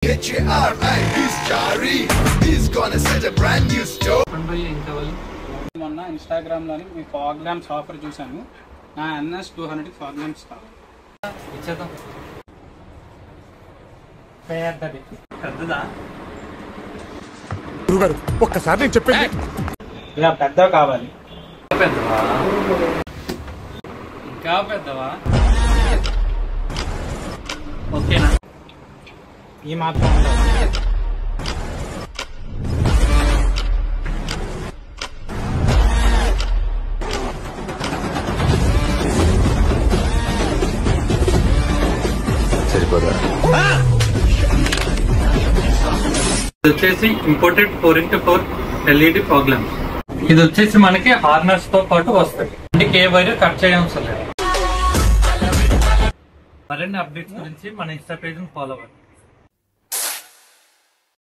he's Jari. He's gonna set a brand new store. మొన్న Instagram లోని మీ fog lamps offer చూసాను. నా NS 200 fog lamps కావాలి. ఇచ్చేద్దాం. పెద్దదా గురుగారు ఒక్కసారి నేను చెప్పండి. ఇలా పెద్ద కావాలి. పెద్దవా ఇంకా పెద్దవా? ఓకేనా? ఈ మాత్రం సరిపోదా? ఇది వచ్చేసి imported 4x4 LED fog lamps. ఇది వచ్చేసి మనకి హార్నెస్ తో పాటు వస్తాయి. ఇంటికి ఏ వైర్ కట్ చేయడం అవసరం లేదు. మరిన్ని అప్డేట్స్ గురించి మన ఇన్స్టా పేజ్ ఫాలో అవ్వండి.